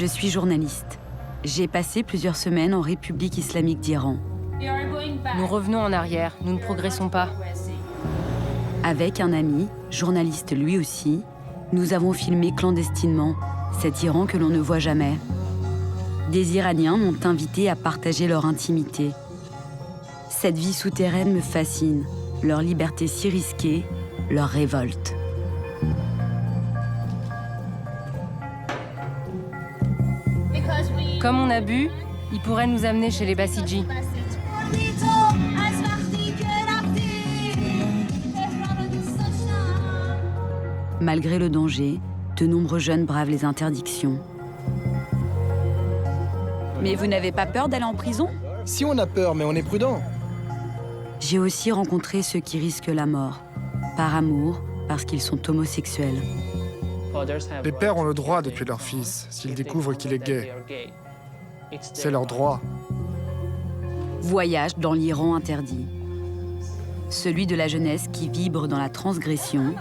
Je suis journaliste. J'ai passé plusieurs semaines en République islamique d'Iran. Nous revenons en arrière, nous ne progressons pas. Avec un ami, journaliste lui aussi, nous avons filmé clandestinement cet Iran que l'on ne voit jamais. Des Iraniens m'ont invité à partager leur intimité. Cette vie souterraine me fascine, leur liberté si risquée, leur révolte. Comme on a bu, il pourrait nous amener chez les Bassidji. Malgré le danger, de nombreux jeunes bravent les interdictions. Mais vous n'avez pas peur d'aller en prison? Si on a peur, mais on est prudent. J'ai aussi rencontré ceux qui risquent la mort, par amour, parce qu'ils sont homosexuels. Les pères ont le droit de tuer leur fils s'ils découvrent qu'il est gay. C'est leur droit. Voyage dans l'Iran interdit. Celui de la jeunesse qui vibre dans la transgression,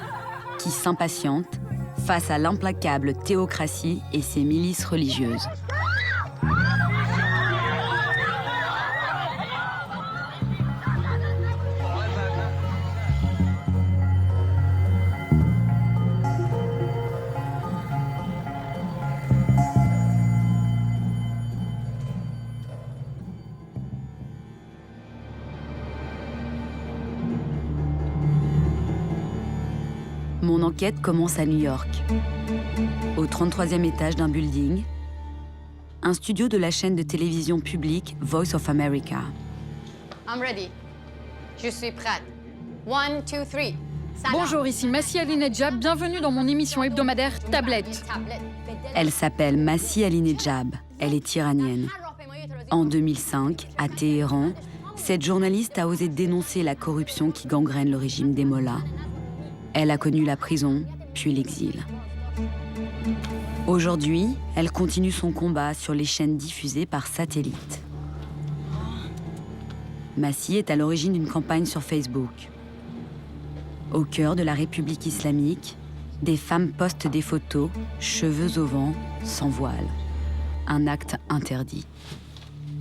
qui s'impatiente face à l'implacable théocratie et ses milices religieuses. Mon enquête commence à New York, au 33e étage d'un building, un studio de la chaîne de télévision publique Voice of America. I'm ready. Je suis prête. 1, 2, 3. Bonjour, ici Massi Alinejab, bienvenue dans mon émission hebdomadaire Tablette. Elle s'appelle Massi Alinejab, elle est iranienne. En 2005, à Téhéran, cette journaliste a osé dénoncer la corruption qui gangrène le régime des mollahs. Elle a connu la prison, puis l'exil. Aujourd'hui, elle continue son combat sur les chaînes diffusées par satellite. Massi est à l'origine d'une campagne sur Facebook. Au cœur de la République islamique, des femmes postent des photos, cheveux au vent, sans voile. Un acte interdit.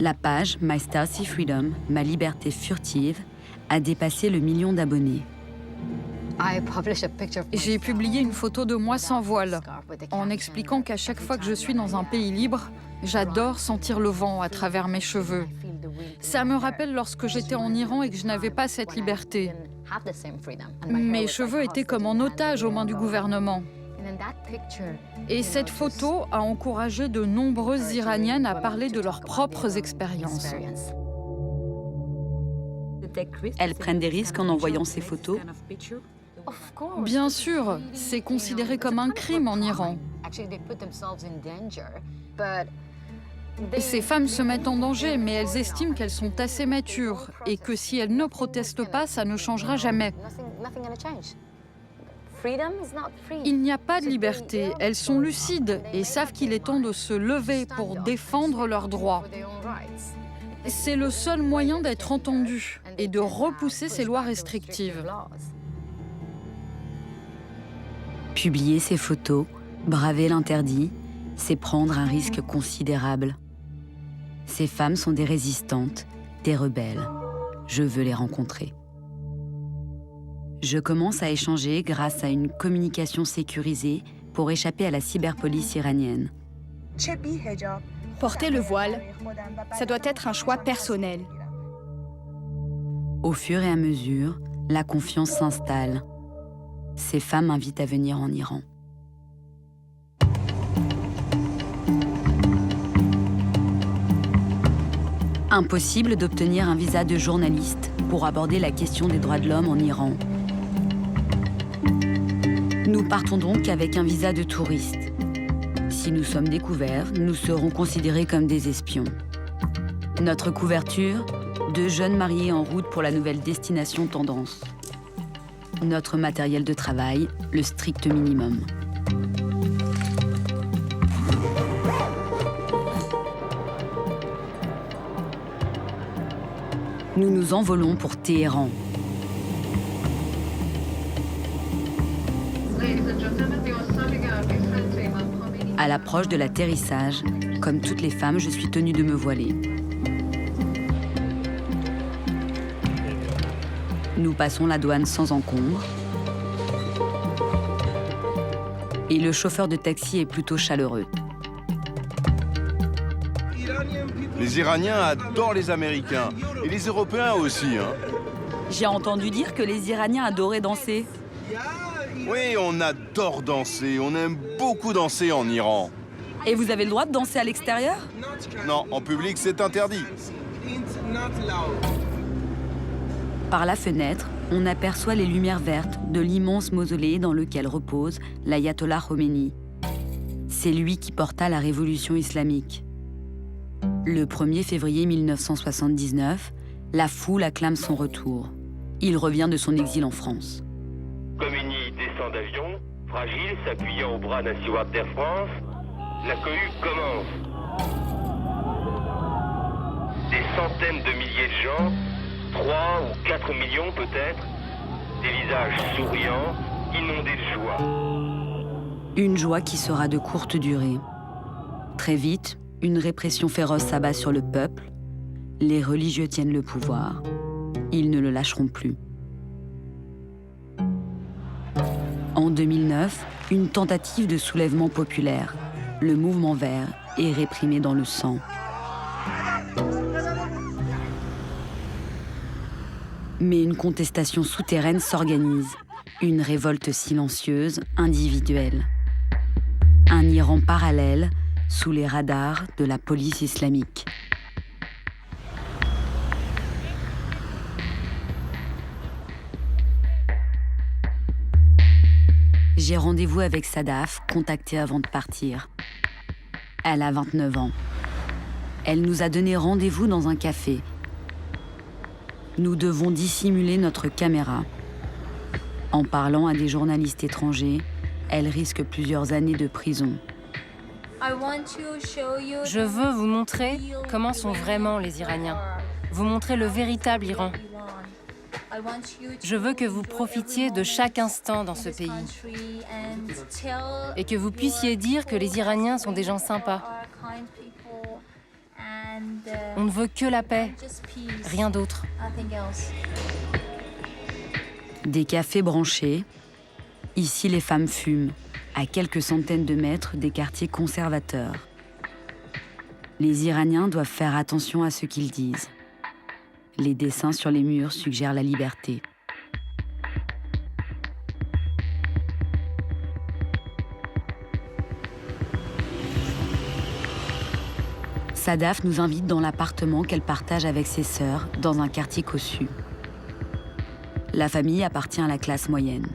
La page My Starcy Freedom, ma liberté furtive, a dépassé le 1 million d'abonnés. J'ai publié une photo de moi sans voile, en expliquant qu'à chaque fois que je suis dans un pays libre, j'adore sentir le vent à travers mes cheveux. Ça me rappelle lorsque j'étais en Iran et que je n'avais pas cette liberté. Mes cheveux étaient comme en otage aux mains du gouvernement. Et cette photo a encouragé de nombreuses Iraniennes à parler de leurs propres expériences. Elles prennent des risques en envoyant ces photos. Bien sûr, c'est considéré comme un crime en Iran. Ces femmes se mettent en danger, mais elles estiment qu'elles sont assez matures et que si elles ne protestent pas, ça ne changera jamais. Il n'y a pas de liberté. Elles sont lucides et savent qu'il est temps de se lever pour défendre leurs droits. C'est le seul moyen d'être entendu et de repousser ces lois restrictives. Publier ces photos, braver l'interdit, c'est prendre un risque considérable. Ces femmes sont des résistantes, des rebelles. Je veux les rencontrer. Je commence à échanger grâce à une communication sécurisée pour échapper à la cyberpolice iranienne. Porter le voile, ça doit être un choix personnel. Au fur et à mesure, la confiance s'installe. Ces femmes m'invitent à venir en Iran. Impossible d'obtenir un visa de journaliste pour aborder la question des droits de l'homme en Iran. Nous partons donc avec un visa de touriste. Si nous sommes découverts, nous serons considérés comme des espions. Notre couverture, 2 jeunes mariés en route pour la nouvelle destination tendance. Notre matériel de travail, le strict minimum. Nous nous envolons pour Téhéran. À l'approche de l'atterrissage, comme toutes les femmes, je suis tenue de me voiler. Nous passons la douane sans encombre. Et le chauffeur de taxi est plutôt chaleureux. Les Iraniens adorent les Américains. Et les Européens aussi, hein. J'ai entendu dire que les Iraniens adoraient danser. Oui, on adore danser. On aime beaucoup danser en Iran. Et vous avez le droit de danser à l'extérieur? Non, en public, c'est interdit. Par la fenêtre, on aperçoit les lumières vertes de l'immense mausolée dans lequel repose l'ayatollah Khomeini. C'est lui qui porta la révolution islamique. Le 1er février 1979, la foule acclame son retour. Il revient de son exil en France. Khomeini descend d'avion, fragile, s'appuyant au bras d'un steward d'Air France. La cohue commence. Des centaines de milliers de gens, 3 ou 4 millions peut-être, des visages souriants, inondés de joie. Une joie qui sera de courte durée. Très vite, une répression féroce s'abat sur le peuple. Les religieux tiennent le pouvoir. Ils ne le lâcheront plus. En 2009, une tentative de soulèvement populaire. Le mouvement vert est réprimé dans le sang. Mais une contestation souterraine s'organise. Une révolte silencieuse, individuelle. Un Iran parallèle sous les radars de la police islamique. J'ai rendez-vous avec Sadaf, contactée avant de partir. Elle a 29 ans. Elle nous a donné rendez-vous dans un café. Nous devons dissimuler notre caméra. En parlant à des journalistes étrangers, elle risque plusieurs années de prison. Je veux vous montrer comment sont vraiment les Iraniens. Vous montrer le véritable Iran. Je veux que vous profitiez de chaque instant dans ce pays. Et que vous puissiez dire que les Iraniens sont des gens sympas. On ne veut que la paix, rien d'autre. Des cafés branchés. Ici, les femmes fument, à quelques centaines de mètres des quartiers conservateurs. Les Iraniens doivent faire attention à ce qu'ils disent. Les dessins sur les murs suggèrent la liberté. Sadaf nous invite dans l'appartement qu'elle partage avec ses sœurs dans un quartier cossu. La famille appartient à la classe moyenne.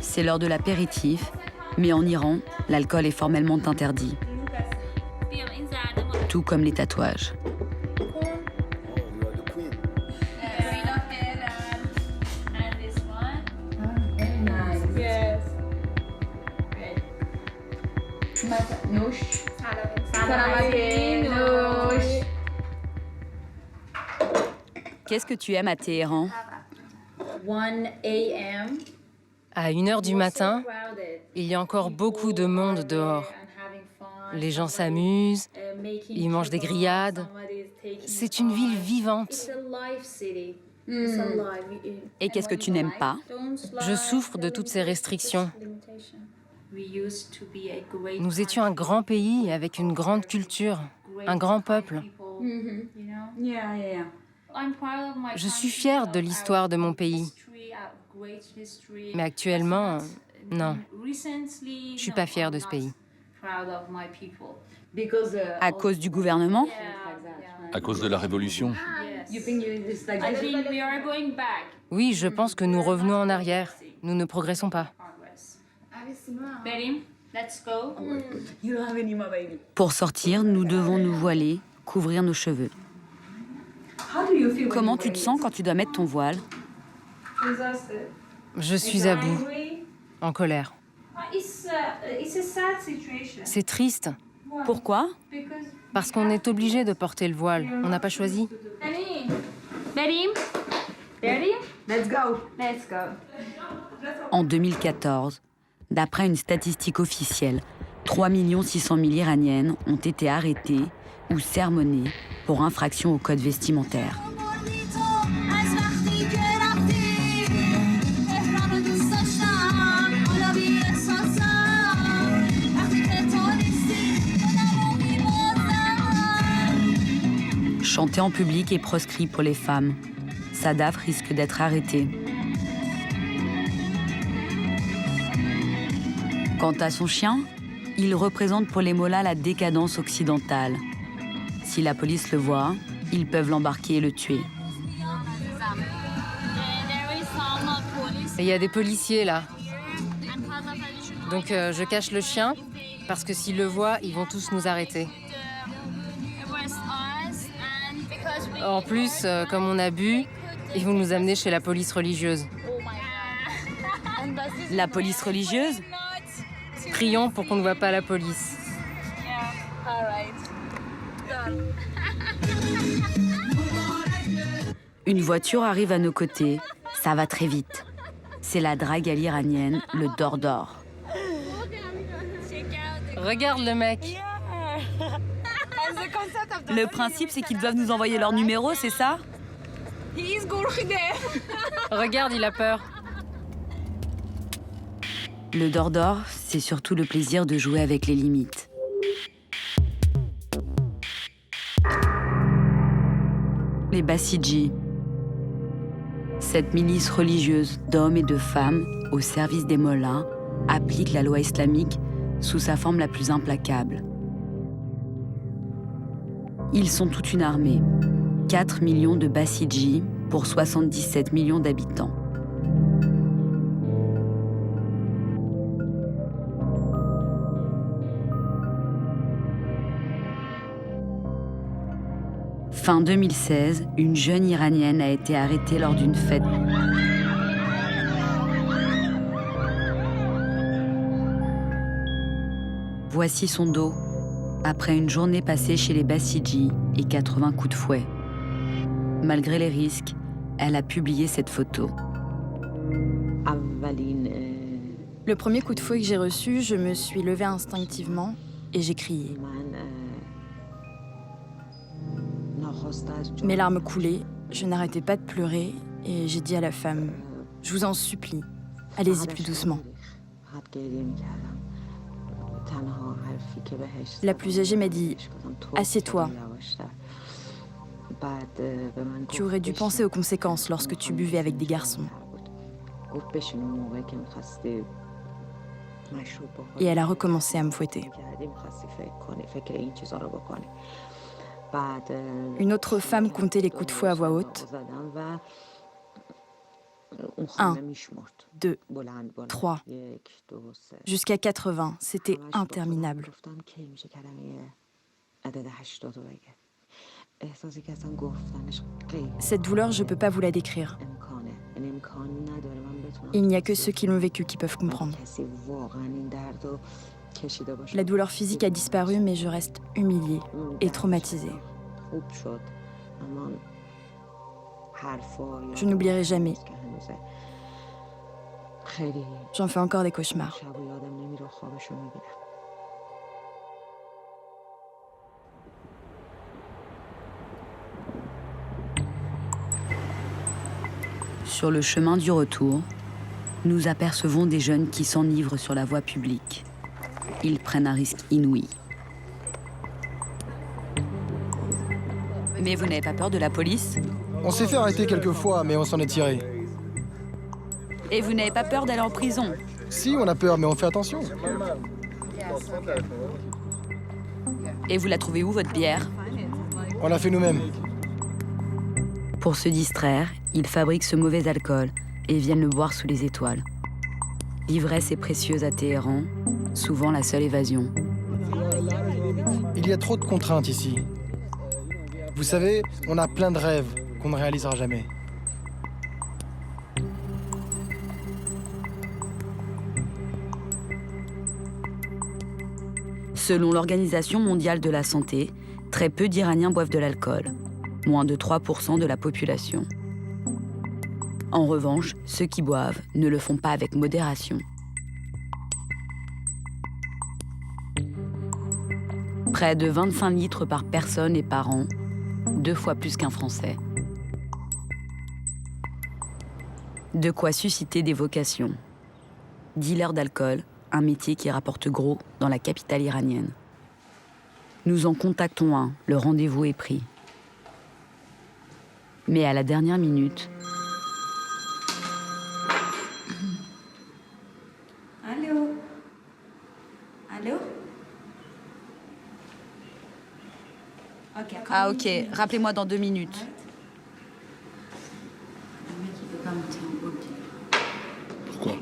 C'est l'heure de l'apéritif, mais en Iran, l'alcool est formellement interdit. Tout comme les tatouages. Qu'est-ce que tu aimes à Téhéran? À 1h du matin, il y a encore beaucoup de monde dehors. Les gens s'amusent, ils mangent des grillades. C'est une ville vivante. Et qu'est-ce que tu n'aimes pas? Je souffre de toutes ces restrictions. Nous étions un grand pays avec une grande culture, un grand peuple. Je suis fière de l'histoire de mon pays. Mais actuellement, non. Je suis pas fière de ce pays. À cause du gouvernement? À cause de la révolution. Oui, je pense que nous revenons en arrière. Nous ne progressons pas. Pour sortir, nous devons nous voiler, couvrir nos cheveux. Comment tu te sens quand tu dois mettre ton voile? Je suis à bout, en colère. C'est triste. Pourquoi? Parce qu'on est obligé de porter le voile. On n'a pas choisi. En 2014, D'après une statistique officielle, 3 600 000 Iraniennes ont été arrêtées ou sermonnées pour infraction au code vestimentaire. Chanter en public est proscrit pour les femmes. Sadaf risque d'être arrêtée. Quant à son chien, il représente pour les mollahs la décadence occidentale. Si la police le voit, ils peuvent l'embarquer et le tuer. Il y a des policiers là. Donc je cache le chien, parce que s'ils le voient, ils vont tous nous arrêter. En plus, comme on a bu, ils vont nous amener chez la police religieuse. La police religieuse ? Prions pour qu'on ne voit pas la police. Une voiture arrive à nos côtés. Ça va très vite. C'est la drague à l'iranienne, le Dor-Dor. Regarde le mec. Le principe, c'est qu'ils doivent nous envoyer leur numéro, c'est ça ? Regarde, il a peur. Le Dor-Dor, c'est surtout le plaisir de jouer avec les limites. Les Bassidji. Cette milice religieuse d'hommes et de femmes au service des mollahs applique la loi islamique sous sa forme la plus implacable. Ils sont toute une armée. 4 millions de Bassidji pour 77 millions d'habitants. Fin 2016, une jeune Iranienne a été arrêtée lors d'une fête. Voici son dos, après une journée passée chez les Bassidji et 80 coups de fouet. Malgré les risques, elle a publié cette photo. Le premier coup de fouet que j'ai reçu, je me suis levée instinctivement et j'ai crié. Mes larmes coulaient, je n'arrêtais pas de pleurer et j'ai dit à la femme, « Je vous en supplie, allez-y plus doucement. » La plus âgée m'a dit, « Assieds-toi. Tu aurais dû penser aux conséquences lorsque tu buvais avec des garçons. » Et elle a recommencé à me fouetter. Une autre femme comptait les coups de fouet à voix haute. 1, 2, 3, jusqu'à 80. C'était interminable. Cette douleur, je ne peux pas vous la décrire. Il n'y a que ceux qui l'ont vécu qui peuvent comprendre. La douleur physique a disparu, mais je reste humiliée et traumatisée. Je n'oublierai jamais. J'en fais encore des cauchemars. Sur le chemin du retour, nous apercevons des jeunes qui s'enivrent sur la voie publique. Ils prennent un risque inouï. Mais vous n'avez pas peur de la police ? On s'est fait arrêter quelques fois, mais on s'en est tiré. Et vous n'avez pas peur d'aller en prison ? Si, on a peur, mais on fait attention. Et vous la trouvez où, votre bière ? On l'a fait nous-mêmes. Pour se distraire, ils fabriquent ce mauvais alcool et viennent le boire sous les étoiles. L'ivresse est précieuse à Téhéran, souvent la seule évasion. Il y a trop de contraintes ici. Vous savez, on a plein de rêves qu'on ne réalisera jamais. Selon l'Organisation mondiale de la santé, très peu d'Iraniens boivent de l'alcool, moins de 3% de la population. En revanche, ceux qui boivent ne le font pas avec modération. Près de 25 litres par personne et par an, 2 fois plus qu'un Français. De quoi susciter des vocations. Dealer d'alcool, un métier qui rapporte gros dans la capitale iranienne. Nous en contactons un, le rendez-vous est pris. Mais à la dernière minute... Allô? Allô? Ah ok, rappelez-moi dans 2 minutes. Pourquoi?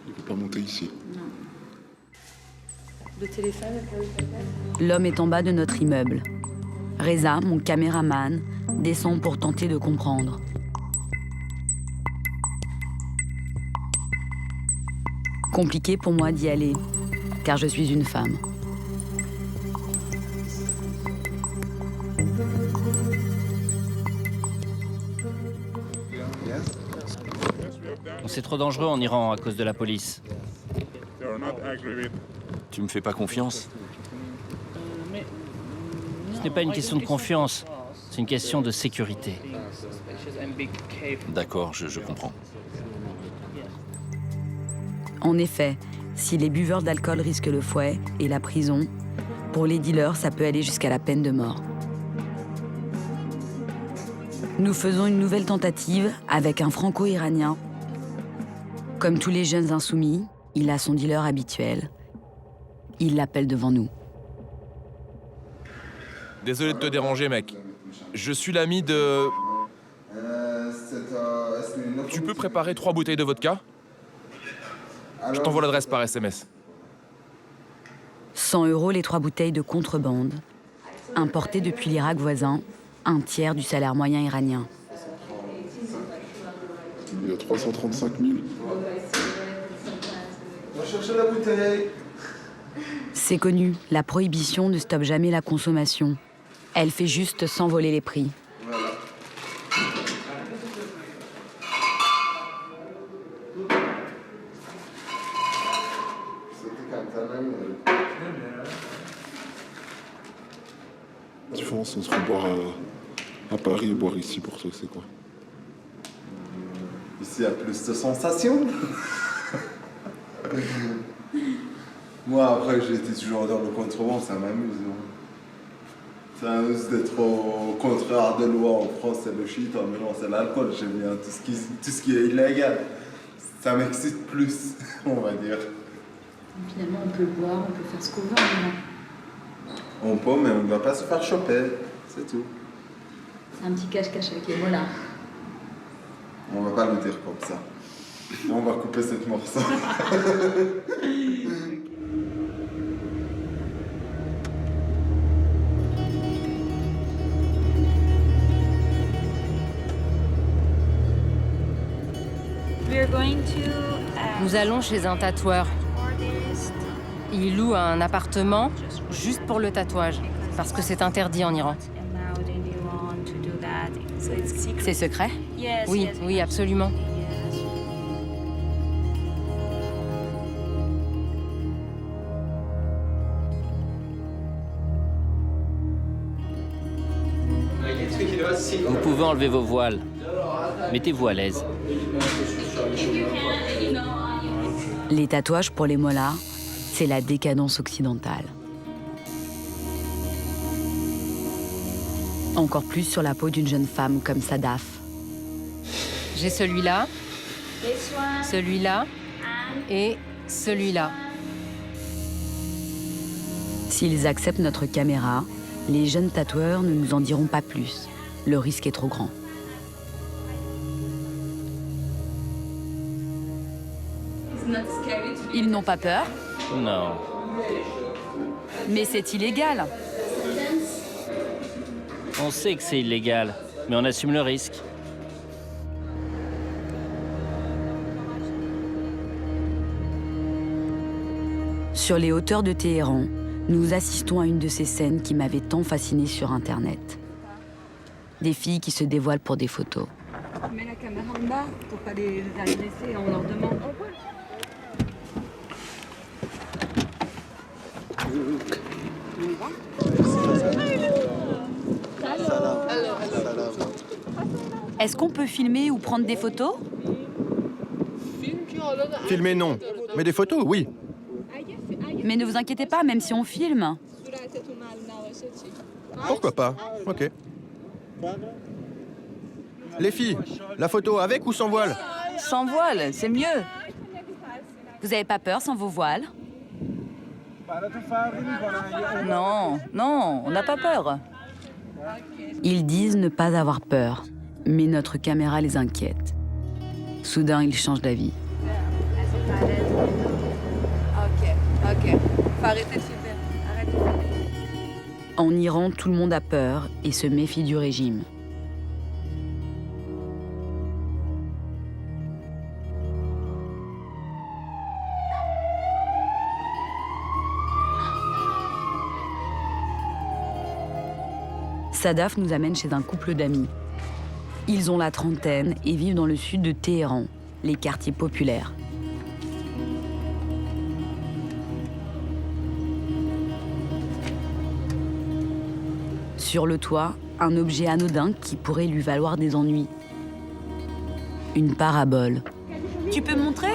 Il ne peut pas monter ici. Le téléphone, L'homme est en bas de notre immeuble. Reza, mon caméraman, descend pour tenter de comprendre. Compliqué pour moi d'y aller, car je suis une femme. C'est trop dangereux en Iran à cause de la police. Tu me fais pas confiance? Ce n'est pas une question de confiance, c'est une question de sécurité. D'accord, je comprends. En effet, si les buveurs d'alcool risquent le fouet et la prison, pour les dealers, ça peut aller jusqu'à la peine de mort. Nous faisons une nouvelle tentative avec un franco-iranien. Comme tous les jeunes insoumis, il a son dealer habituel. Il l'appelle devant nous. Désolé de te déranger, mec. Je suis l'ami de... Tu peux préparer 3 bouteilles de vodka? Je t'envoie l'adresse par SMS. 100 € les 3 bouteilles de contrebande, importées depuis l'Irak voisin, un tiers du salaire moyen iranien. Il y a 335 000. On va chercher la bouteille. C'est connu, la prohibition ne stoppe jamais la consommation. Elle fait juste s'envoler les prix. Voilà. La différence entre boire à Paris et boire ici, pour toi, c'est quoi? Ici, il y a plus de sensations. Moi, après, j'ai été toujours dans le contrebande, ça m'amuse. Ça m'amuse d'être au contraire de loi. En France, c'est le shit, en Iran, c'est l'alcool. J'aime bien tout ce qui est illégal. Ça m'excite plus, on va dire. Finalement, on peut boire, on peut faire ce qu'on veut en Iran. On peut, mais on ne doit pas se faire choper, c'est tout. C'est un petit cache-cache avec les mollahs. On va pas le dire comme ça. On va couper cette morceau. Nous allons chez un tatoueur. Il loue un appartement juste pour le tatouage, parce que c'est interdit en Iran. C'est secret? Oui, oui, absolument. Vous pouvez enlever vos voiles. Mettez-vous à l'aise. Les tatouages pour les mollahs, c'est la décadence occidentale. Encore plus sur la peau d'une jeune femme comme Sadaf. J'ai celui-là, celui-là et celui-là. S'ils acceptent notre caméra, les jeunes tatoueurs ne nous en diront pas plus. Le risque est trop grand. Ils n'ont pas peur? Non. Mais c'est illégal. On sait que c'est illégal, mais on assume le risque. Sur les hauteurs de Téhéran, nous assistons à une de ces scènes qui m'avaient tant fascinée sur Internet. Des filles qui se dévoilent pour des photos. On met la caméra en bas pour pas les laisser, on leur demande. Est-ce qu'on peut filmer ou prendre des photos? Filmer, non. Mais des photos, oui. Mais ne vous inquiétez pas, même si on filme. Pourquoi pas? Ok. Les filles, la photo avec ou sans voile? Sans voile, c'est mieux. Vous n'avez pas peur sans vos voiles? Non, non, on n'a pas peur. Ils disent ne pas avoir peur, mais notre caméra les inquiète. Soudain, ils changent d'avis. Ok. Faut arrêter de filmer. Arrête de filmer. En Iran, tout le monde a peur et se méfie du régime. Sadaf nous amène chez un couple d'amis. Ils ont la trentaine et vivent dans le sud de Téhéran, les quartiers populaires. Sur le toit, un objet anodin qui pourrait lui valoir des ennuis. Une parabole. Tu peux montrer ?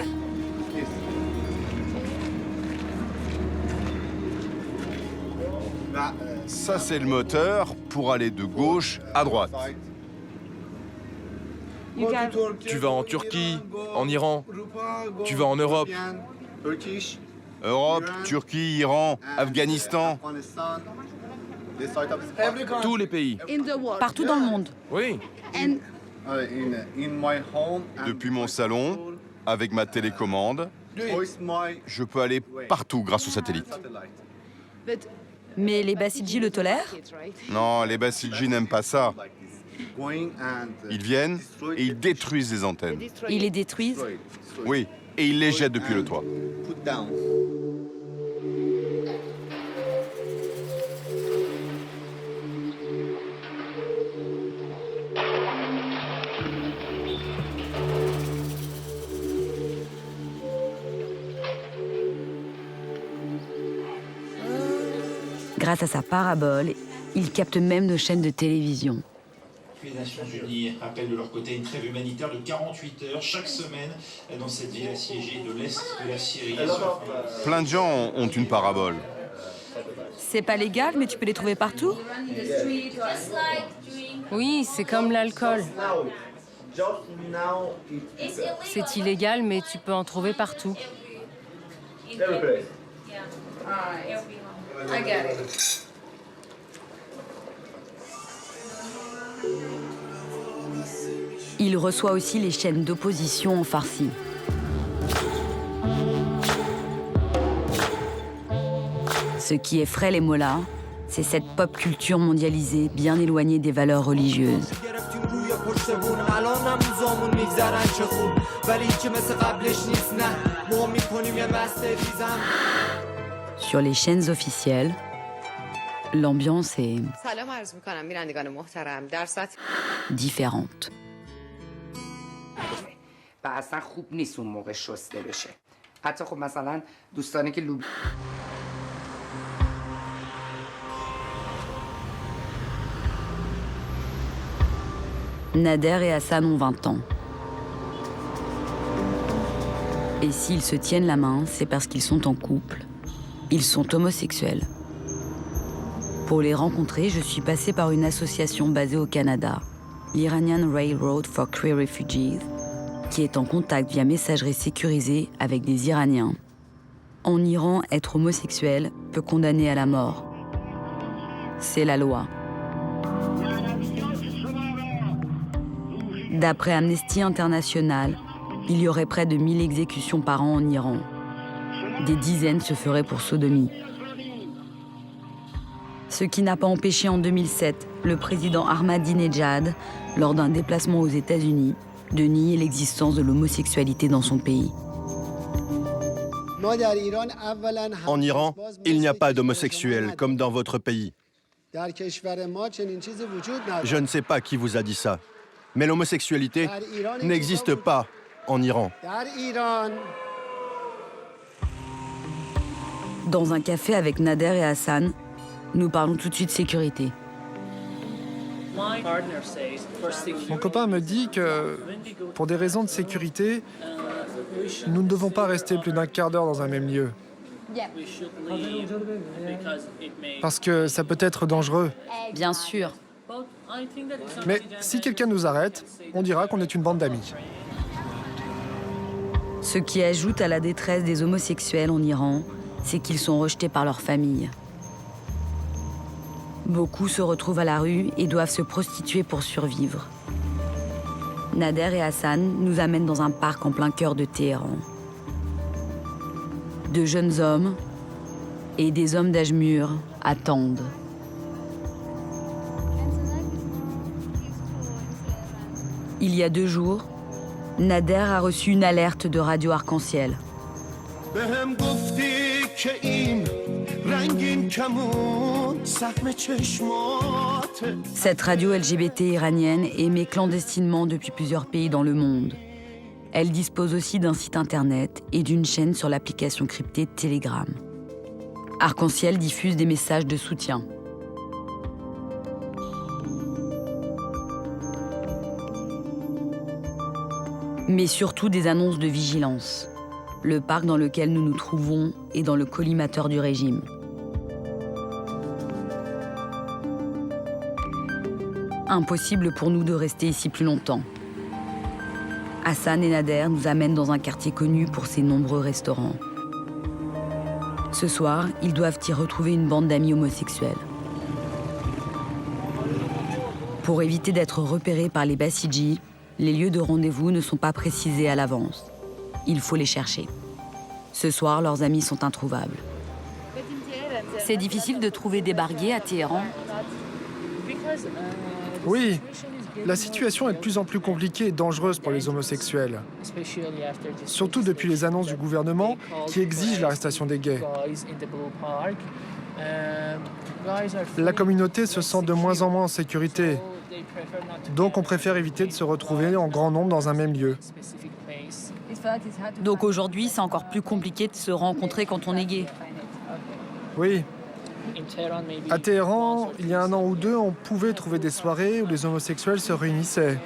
Ça, c'est le moteur pour aller de gauche à droite. Tu vas en Turquie, en Iran, tu vas en Europe. Europe, Turquie, Iran, Afghanistan. Tous les pays. Partout dans le monde. Oui. Depuis mon salon, avec ma télécommande, je peux aller partout grâce au satellite. Mais les Basidji le tolèrent ? Non, les Basidji n'aiment pas ça. Ils viennent et ils détruisent les antennes. Ils les détruisent ? Oui, et ils les jettent depuis le toit. Grâce à sa parabole, il capte même nos chaînes de télévision. Les Nations Unies appellent de leur côté une trêve humanitaire de 48 heures chaque semaine dans cette ville assiégée de l'est de la Syrie. Plein de gens ont une parabole. C'est pas légal, mais tu peux les trouver partout ? Oui, c'est comme l'alcool. C'est illégal, mais tu peux en trouver partout. Il reçoit aussi les chaînes d'opposition en farsi. Ce qui effraie les mollahs, c'est cette pop culture mondialisée bien éloignée des valeurs religieuses. Sur les chaînes officielles, l'ambiance est différente. Nader et Hassan ont 20 ans. Et s'ils se tiennent la main, c'est parce qu'ils sont en couple. Ils sont homosexuels. Pour les rencontrer, je suis passée par une association basée au Canada, l'Iranian Railroad for Queer Refugees, qui est en contact via messagerie sécurisée avec des Iraniens. En Iran, être homosexuel peut condamner à la mort. C'est la loi. D'après Amnesty International, il y aurait près de 1000 exécutions par an en Iran. Des dizaines se feraient pour sodomie. Ce qui n'a pas empêché en 2007 le président Ahmadinejad, lors d'un déplacement aux États-Unis, de nier l'existence de l'homosexualité dans son pays. En Iran, il n'y a pas d'homosexuels comme dans votre pays. Je ne sais pas qui vous a dit ça, mais l'homosexualité n'existe pas en Iran. Dans un café avec Nader et Hassan, nous parlons tout de suite sécurité. Mon copain me dit que, pour des raisons de sécurité, nous ne devons pas rester plus d'un quart d'heure dans un même lieu. Parce que ça peut être dangereux. Bien sûr. Mais si quelqu'un nous arrête, on dira qu'on est une bande d'amis. Ce qui ajoute à la détresse des homosexuels en Iran, c'est qu'ils sont rejetés par leur famille. Beaucoup se retrouvent à la rue et doivent se prostituer pour survivre. Nader et Hassan nous amènent dans un parc en plein cœur de Téhéran. De jeunes hommes et des hommes d'âge mûr attendent. Il y a 2 jours, Nader a reçu une alerte de radio arc-en-ciel. Cette radio LGBT iranienne émet clandestinement depuis plusieurs pays dans le monde. Elle dispose aussi d'un site internet et d'une chaîne sur l'application cryptée Telegram. Arc-en-ciel diffuse des messages de soutien. Mais surtout des annonces de vigilance. Le parc dans lequel nous nous trouvons est dans le collimateur du régime. Impossible pour nous de rester ici plus longtemps. Hassan et Nader nous amènent dans un quartier connu pour ses nombreux restaurants. Ce soir, ils doivent y retrouver une bande d'amis homosexuels. Pour éviter d'être repérés par les Basiji, les lieux de rendez-vous ne sont pas précisés à l'avance. Il faut les chercher. Ce soir, leurs amis sont introuvables. C'est difficile de trouver des barguets à Téhéran. Oui, la situation est de plus en plus compliquée et dangereuse pour les homosexuels. Surtout depuis les annonces du gouvernement qui exigent l'arrestation des gays. La communauté se sent de moins en moins en sécurité. Donc on préfère éviter de se retrouver en grand nombre dans un même lieu. Donc aujourd'hui, c'est encore plus compliqué de se rencontrer quand on est gay. Oui. À Téhéran, il y a 1 an ou 2, on pouvait trouver des soirées où les homosexuels se réunissaient,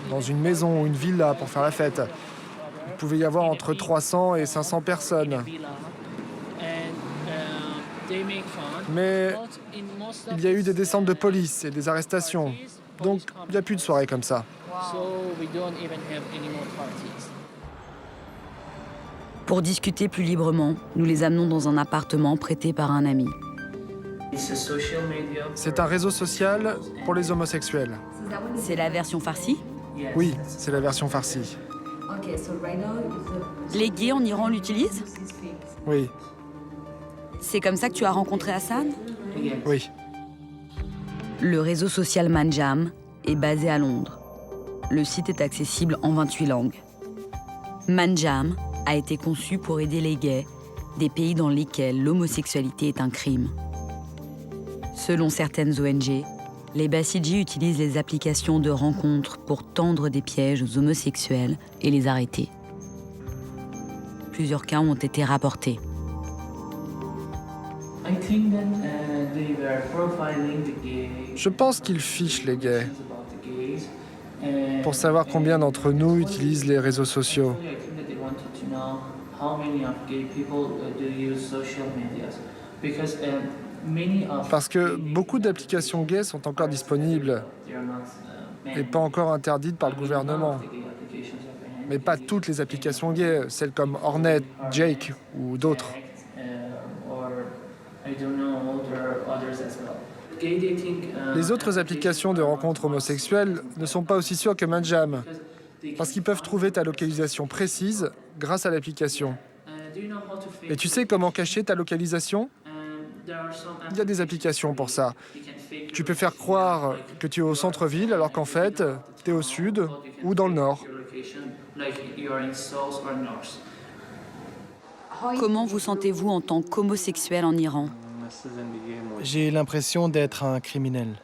dans une maison ou une villa pour faire la fête. Il pouvait y avoir entre 300 et 500 personnes. Mais il y a eu des descentes de police et des arrestations. Donc il n'y a plus de soirées comme ça. Pour discuter plus librement, nous les amenons dans un appartement prêté par un ami. C'est un réseau social pour les homosexuels. C'est la version farcie ? Oui, c'est la version farcie. Les gays en Iran l'utilisent ? Oui. C'est comme ça que tu as rencontré Hassan ? Oui. Le réseau social Manjam est basé à Londres. Le site est accessible en 28 langues. Manjam a été conçu pour aider les gays des pays dans lesquels l'homosexualité est un crime. Selon certaines ONG, les Basiji utilisent les applications de rencontres pour tendre des pièges aux homosexuels et les arrêter. Plusieurs cas ont été rapportés. Je pense qu'ils fichent les gays pour savoir combien d'entre nous utilisent les réseaux sociaux. Parce que beaucoup d'applications gays sont encore disponibles et pas encore interdites par le gouvernement. Mais pas toutes les applications gays, celles comme Hornet, Jake ou d'autres. Les autres applications de rencontres homosexuelles ne sont pas aussi sûres que Manjam, parce qu'ils peuvent trouver ta localisation précise grâce à l'application. Et tu sais comment cacher ta localisation ? Il y a des applications pour ça. Tu peux faire croire que tu es au centre-ville alors qu'en fait, tu es au sud ou dans le nord. Comment vous sentez-vous en tant qu'homosexuel en Iran ? J'ai l'impression d'être un criminel.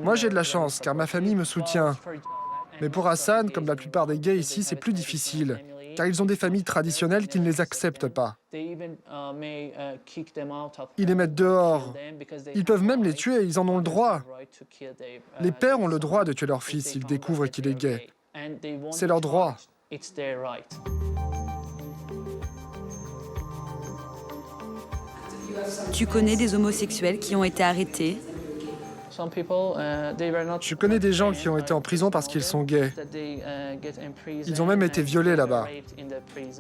Moi, j'ai de la chance, car ma famille me soutient. Mais pour Hassan, comme la plupart des gays ici, c'est plus difficile, car ils ont des familles traditionnelles qui ne les acceptent pas. Ils les mettent dehors. Ils peuvent même les tuer, ils en ont le droit. Les pères ont le droit de tuer leur fils s'ils découvrent qu'il est gay. C'est leur droit. Tu connais des homosexuels qui ont été arrêtés? Je connais des gens qui ont été en prison parce qu'ils sont gays. Ils ont même été violés là-bas.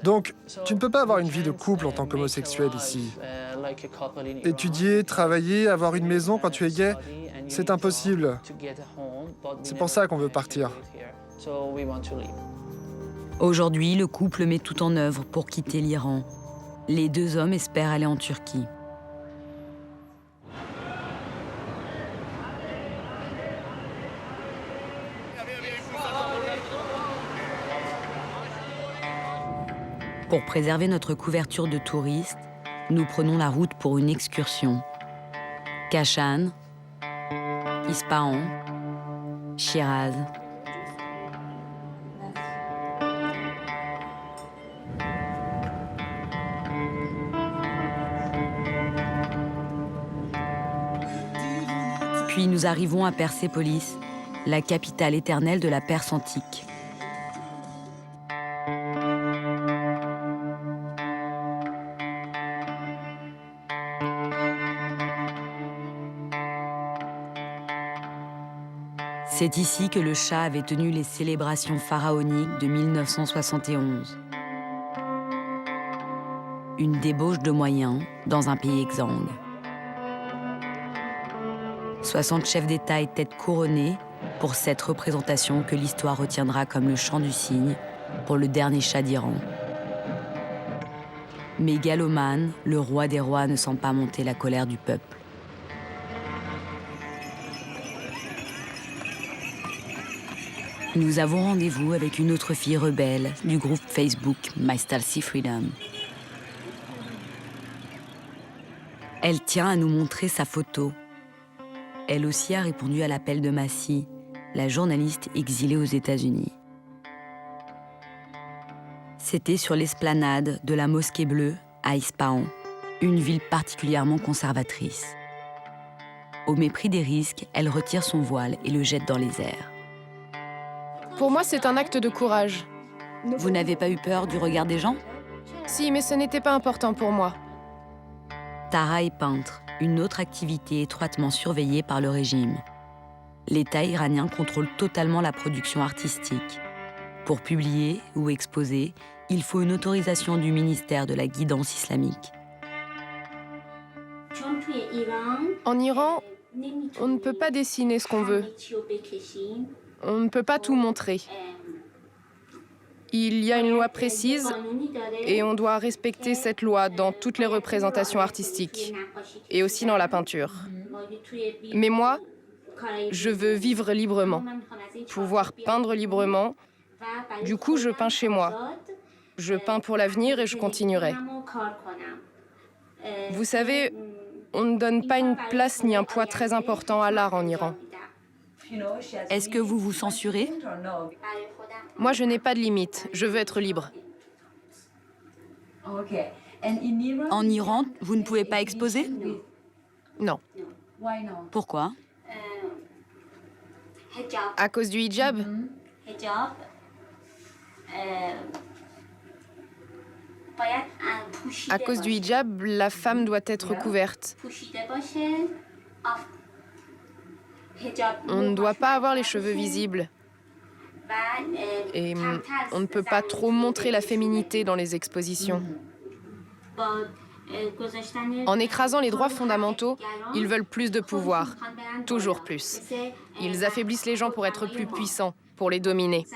Donc, tu ne peux pas avoir une vie de couple en tant qu'homosexuel ici. Étudier, travailler, avoir une maison quand tu es gay, c'est impossible. C'est pour ça qu'on veut partir. Aujourd'hui, le couple met tout en œuvre pour quitter l'Iran. Les deux hommes espèrent aller en Turquie. Pour préserver notre couverture de touristes, nous prenons la route pour une excursion. Kashan, Ispahan, Shiraz. Puis nous arrivons à Persépolis, la capitale éternelle de la Perse antique. C'est ici que le Shah avait tenu les célébrations pharaoniques de 1971. Une débauche de moyens dans un pays exsangue. 60 chefs d'État et têtes couronnées pour cette représentation que l'histoire retiendra comme le chant du cygne pour le dernier Shah d'Iran. Mégalomane, le roi des rois ne sent pas monter la colère du peuple. Nous avons rendez-vous avec une autre fille rebelle du groupe Facebook My Stalcy Freedom. Elle tient à nous montrer sa photo. Elle aussi a répondu à l'appel de Masih, la journaliste exilée aux États-Unis. C'était sur l'esplanade de la Mosquée Bleue à Ispahan, une ville particulièrement conservatrice. Au mépris des risques, elle retire son voile et le jette dans les airs. Pour moi, c'est un acte de courage. Vous n'avez pas eu peur du regard des gens? Si, mais ce n'était pas important pour moi. Tara est peintre, une autre activité étroitement surveillée par le régime. L'État iranien contrôle totalement la production artistique. Pour publier ou exposer, il faut une autorisation du ministère de la guidance islamique. En Iran, on ne peut pas dessiner ce qu'on veut. On ne peut pas tout montrer. Il y a une loi précise et on doit respecter cette loi dans toutes les représentations artistiques et aussi dans la peinture. Mais moi, je veux vivre librement, pouvoir peindre librement. Du coup, je peins chez moi. Je peins pour l'avenir et je continuerai. Vous savez, on ne donne pas une place ni un poids très important à l'art en Iran. Est-ce que vous vous censurez? Moi, je n'ai pas de limite. Je veux être libre. En Iran, vous ne pouvez pas exposer? Non. Pourquoi? À cause du hijab. À cause du hijab, la femme doit être couverte. On ne doit pas avoir les cheveux visibles. Et on ne peut pas trop montrer la féminité dans les expositions. En écrasant les droits fondamentaux, ils veulent plus de pouvoir, toujours plus. Ils affaiblissent les gens pour être plus puissants, pour les dominer.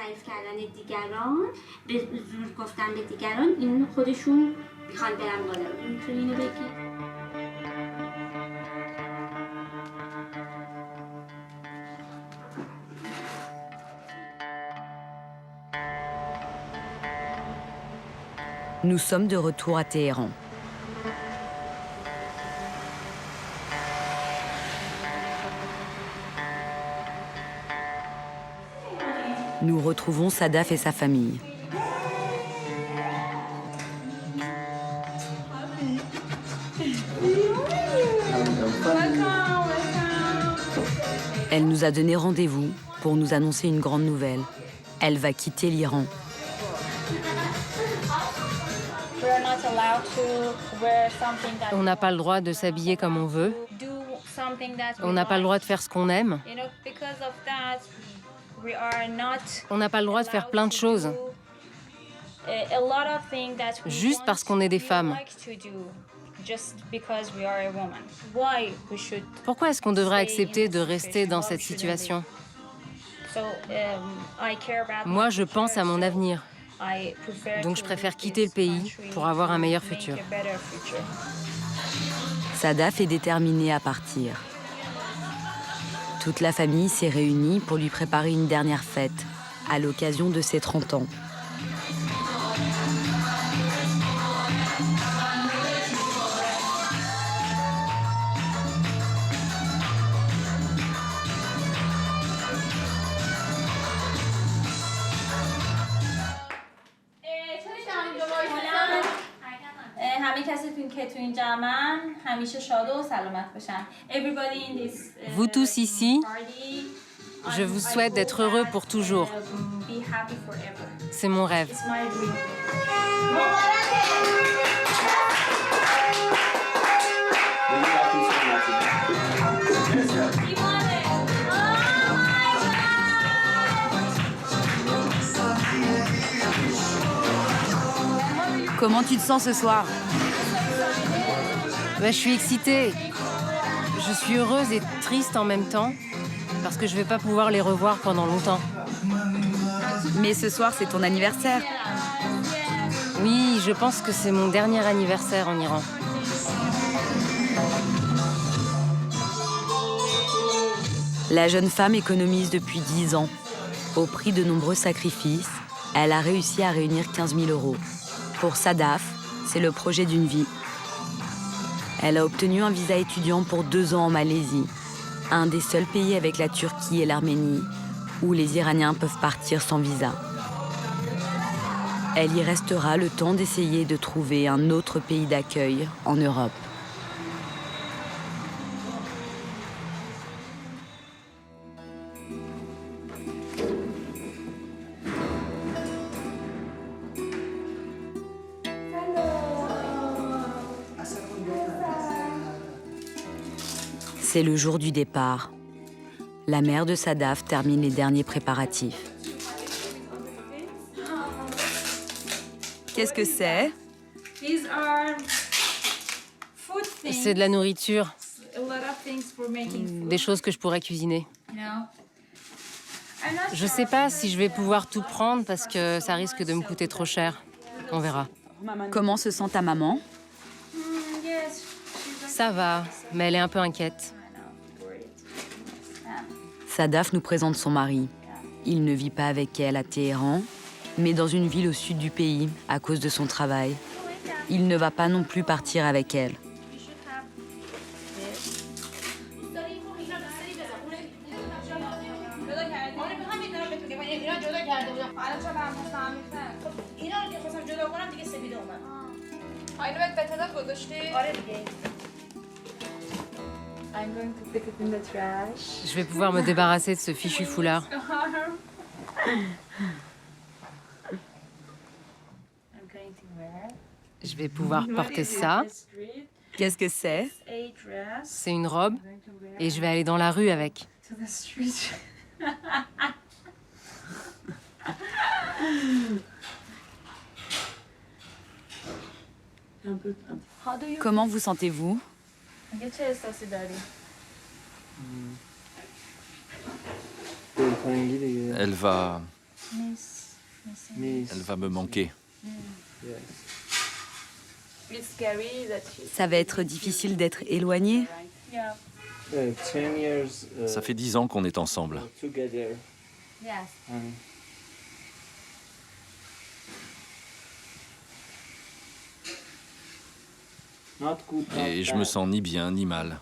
Nous sommes de retour à Téhéran. Nous retrouvons Sadaf et sa famille. Elle nous a donné rendez-vous pour nous annoncer une grande nouvelle. Elle va quitter l'Iran. On n'a pas le droit de s'habiller comme on veut. On n'a pas le droit de faire ce qu'on aime. On n'a pas le droit de faire plein de choses. Juste parce qu'on est des femmes. Pourquoi est-ce qu'on devrait accepter de rester dans cette situation? Moi, je pense à mon avenir. Donc je préfère quitter le pays pour avoir un meilleur futur. Sadaf est déterminée à partir. Toute la famille s'est réunie pour lui préparer une dernière fête, à l'occasion de ses 30 ans. Vous tous ici, je vous souhaite d'être heureux pour toujours. C'est mon rêve. Comment tu te sens ce soir? Je suis excitée. Je suis heureuse et triste en même temps, parce que je ne vais pas pouvoir les revoir pendant longtemps. Mais ce soir, c'est ton anniversaire. Oui, je pense que c'est mon dernier anniversaire en Iran. La jeune femme économise depuis 10 ans. Au prix de nombreux sacrifices, elle a réussi à réunir 15 000 €. Pour Sadaf, c'est le projet d'une vie. Elle a obtenu un visa étudiant pour 2 ans en Malaisie, un des seuls pays avec la Turquie et l'Arménie où les Iraniens peuvent partir sans visa. Elle y restera le temps d'essayer de trouver un autre pays d'accueil en Europe. C'est le jour du départ. La mère de Sadaf termine les derniers préparatifs. Qu'est-ce que c'est? C'est de la nourriture. Des choses que je pourrais cuisiner. Je sais pas si je vais pouvoir tout prendre parce que ça risque de me coûter trop cher. On verra. Comment se sent ta maman? Ça va, mais elle est un peu inquiète. Sadaf nous présente son mari. Il ne vit pas avec elle à Téhéran, mais dans une ville au sud du pays à cause de son travail. Il ne va pas non plus partir avec elle. Je vais pouvoir me débarrasser de ce fichu foulard. Je vais pouvoir porter ça. Qu'est-ce que c'est? C'est une robe et je vais aller dans la rue avec. Comment vous sentez-vous? Elle va me manquer. Ça va être difficile d'être éloigné? Ça fait 10 ans qu'on est ensemble. Et je me sens ni bien ni mal.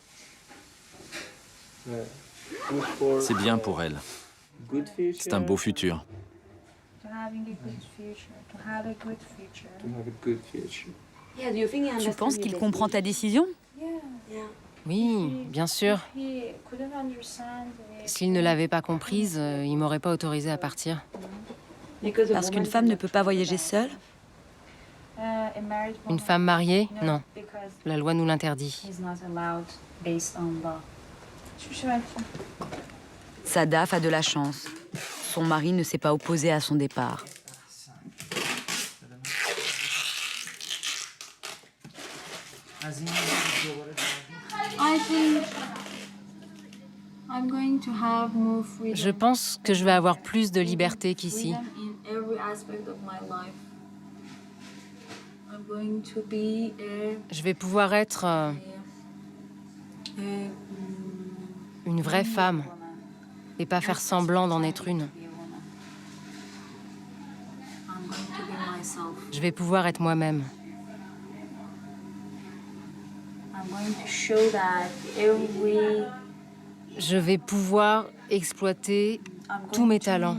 C'est bien pour elle. C'est un beau futur. Tu penses qu'il comprend ta décision? Oui, bien sûr. S'il ne l'avait pas comprise, il m'aurait pas autorisé à partir. Parce qu'une femme ne peut pas voyager seule? Une femme mariée? Non. La loi nous l'interdit. Sadaf a de la chance. Son mari ne s'est pas opposé à son départ. Je pense que je vais avoir plus de liberté qu'ici. Je vais pouvoir être une vraie femme et pas faire semblant d'en être une. Je vais pouvoir être moi-même. Je vais pouvoir exploiter tous mes talents.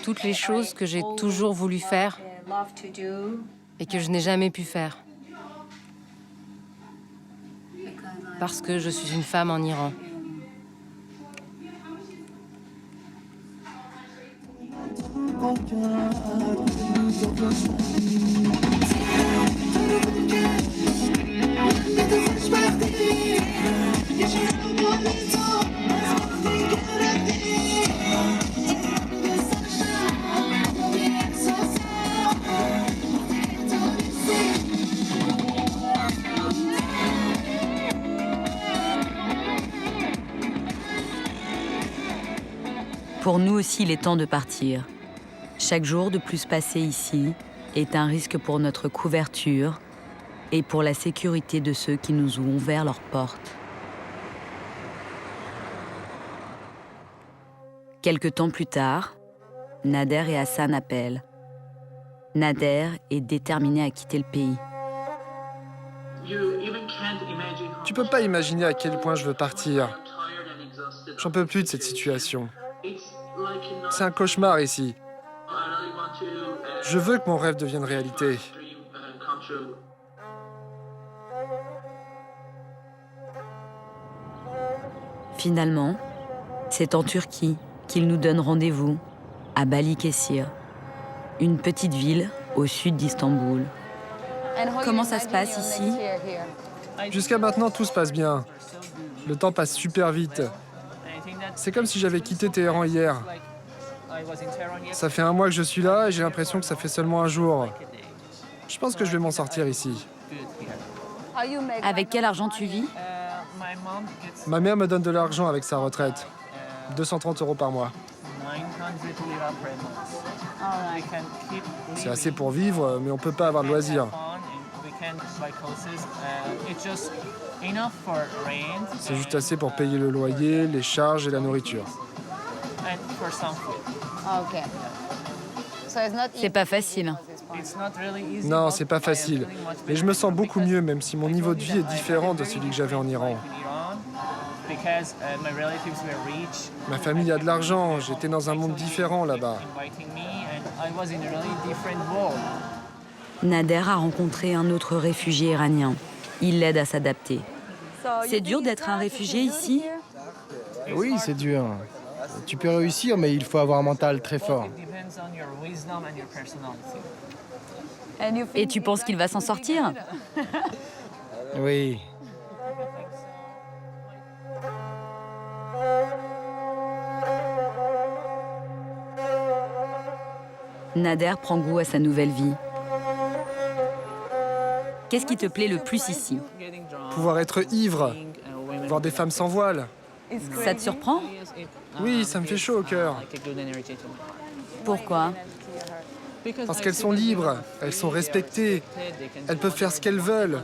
Toutes les choses que j'ai toujours voulu faire et que je n'ai jamais pu faire. Parce que je suis une femme en Iran. Pour nous aussi, il est temps de partir. Chaque jour de plus passé ici est un risque pour notre couverture et pour la sécurité de ceux qui nous ont ouvert leurs portes. Quelque temps plus tard, Nader et Hassan appellent. Nader est déterminé à quitter le pays. Tu peux pas imaginer à quel point je veux partir. J'en peux plus de cette situation. C'est un cauchemar ici. Je veux que mon rêve devienne réalité. Finalement, c'est en Turquie qu'il nous donne rendez-vous, à Balıkesir, une petite ville au sud d'Istanbul. Comment ça se passe ici? Jusqu'à maintenant, tout se passe bien. Le temps passe super vite. C'est comme si j'avais quitté Téhéran hier. Ça fait 1 mois que je suis là et j'ai l'impression que ça fait seulement 1 jour. Je pense que je vais m'en sortir ici. Avec quel argent tu vis? Ma mère me donne de l'argent avec sa retraite. 230 € par mois. C'est assez pour vivre, mais on peut pas avoir de loisirs. C'est juste assez pour payer le loyer, les charges et la nourriture. C'est pas facile. Non, c'est pas facile. Mais je me sens beaucoup mieux, même si mon niveau de vie est différent de celui que j'avais en Iran. Ma famille a de l'argent, j'étais dans un monde différent là-bas. Nader a rencontré un autre réfugié iranien. Il l'aide à s'adapter. C'est dur d'être un réfugié ici? Oui, c'est dur. Tu peux réussir, mais il faut avoir un mental très fort. Et tu penses qu'il va s'en sortir? Oui. Nader prend goût à sa nouvelle vie. Qu'est-ce qui te plaît le plus ici? Pouvoir être ivre, voir des femmes sans voile. Ça te surprend? Oui, ça me fait chaud au cœur. Pourquoi? Parce qu'elles sont libres, elles sont respectées, elles peuvent faire ce qu'elles veulent.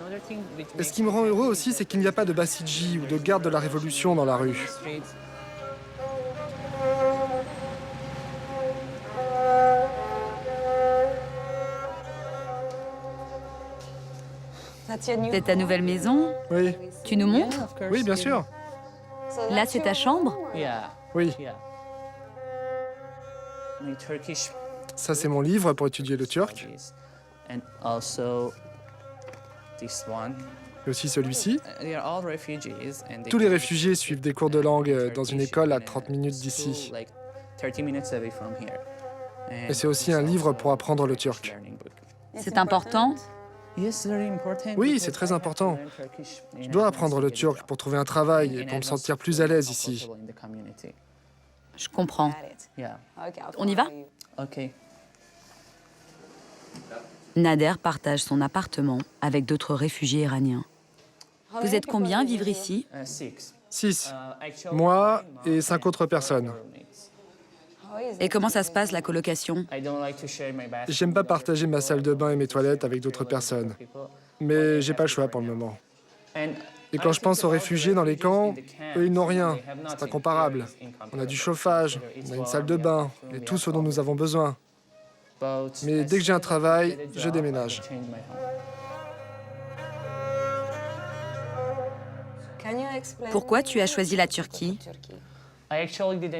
Et ce qui me rend heureux aussi, c'est qu'il n'y a pas de Bassidji ou de garde de la Révolution dans la rue. C'est ta nouvelle maison? Oui. Tu nous montres? Oui, bien sûr. Là, c'est ta chambre? Oui. Ça, c'est mon livre pour étudier le turc. Et aussi celui-ci. Tous les réfugiés suivent des cours de langue dans une école à 30 minutes d'ici. Et c'est aussi un livre pour apprendre le turc. C'est important? Oui, c'est très important. Je dois apprendre le turc pour trouver un travail et pour me sentir plus à l'aise ici. Je comprends. On y va? Nader partage son appartement avec d'autres réfugiés iraniens. Vous êtes combien à vivre ici? 6. Moi et 5 autres personnes. Et comment ça se passe, la colocation? J'aime pas partager ma salle de bain et mes toilettes avec d'autres personnes. Mais j'ai pas le choix pour le moment. Et quand je pense aux réfugiés dans les camps, eux, ils n'ont rien. C'est incomparable. On a du chauffage, on a une salle de bain, et tout ce dont nous avons besoin. Mais dès que j'ai un travail, je déménage. Pourquoi tu as choisi la Turquie?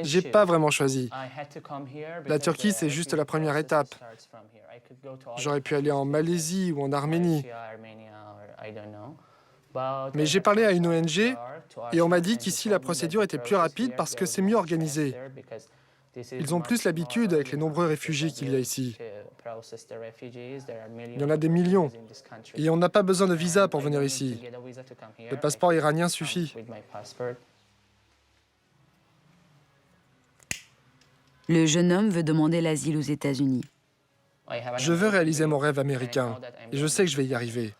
J'ai pas vraiment choisi. La Turquie, c'est juste la première étape. J'aurais pu aller en Malaisie ou en Arménie. Mais j'ai parlé à une ONG et on m'a dit qu'ici la procédure était plus rapide parce que c'est mieux organisé. Ils ont plus l'habitude avec les nombreux réfugiés qu'il y a ici. Il y en a des millions. Et on n'a pas besoin de visa pour venir ici. Le passeport iranien suffit. Le jeune homme veut demander l'asile aux États-Unis. Je veux réaliser mon rêve américain et je sais que je vais y arriver.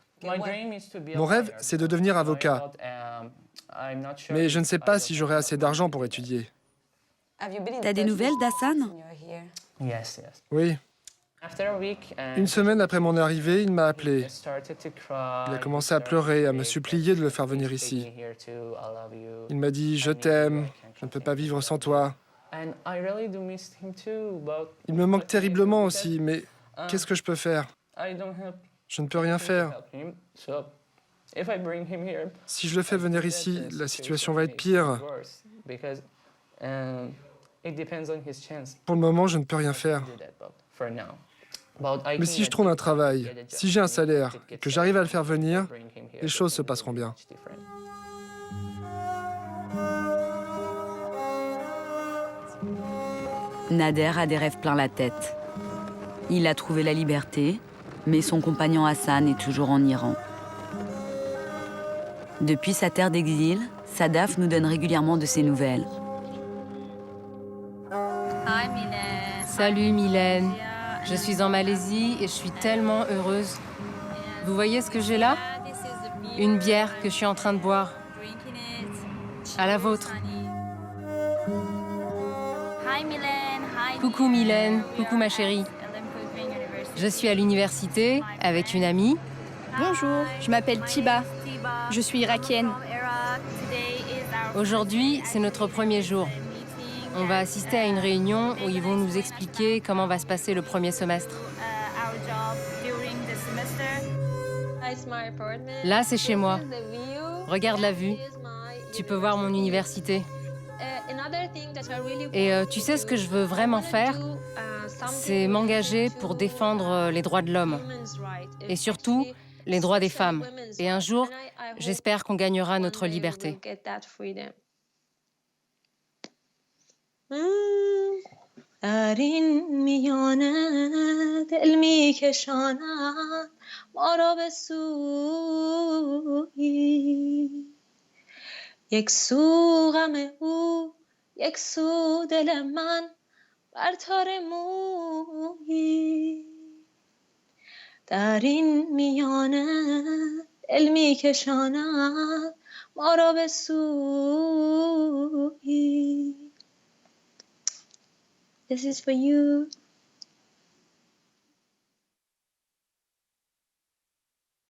Mon rêve, c'est de devenir avocat. Mais je ne sais pas si j'aurai assez d'argent pour étudier. T'as des nouvelles d'Hassan? Oui. Une semaine après mon arrivée, il m'a appelé. Il a commencé à pleurer, à me supplier de le faire venir ici. Il m'a dit « Je t'aime, je ne peux pas vivre sans toi ». Il me manque terriblement aussi, mais qu'est-ce que je peux faire? Je ne peux rien faire. Si je le fais venir ici, la situation va être pire. Pour le moment, je ne peux rien faire. Mais si je trouve un travail, si j'ai un salaire, et que j'arrive à le faire venir, les choses se passeront bien. Nader a des rêves plein la tête. Il a trouvé la liberté, mais son compagnon Hassan est toujours en Iran. Depuis sa terre d'exil, Sadaf nous donne régulièrement de ses nouvelles. Salut Mylène, je suis en Malaisie et je suis tellement heureuse. Vous voyez ce que j'ai là? Une bière que je suis en train de boire. À la vôtre. Coucou Mylène, coucou ma chérie. Je suis à l'université avec une amie. Bonjour, je m'appelle Tiba. Je suis irakienne. Aujourd'hui, c'est notre premier jour. On va assister à une réunion où ils vont nous expliquer comment va se passer le premier semestre. Là, c'est chez moi. Regarde la vue. Tu peux voir mon université. Et tu sais ce que je veux vraiment faire? C'est m'engager pour défendre les droits de l'homme. Et surtout, les droits des femmes. Et un jour, j'espère qu'on gagnera notre liberté. در این میانه دل میکشاند ما را به سویی یک سو غم او یک سو دل من بر تار مویی در این میانه دل میکشاند ما را به سویی This is for you.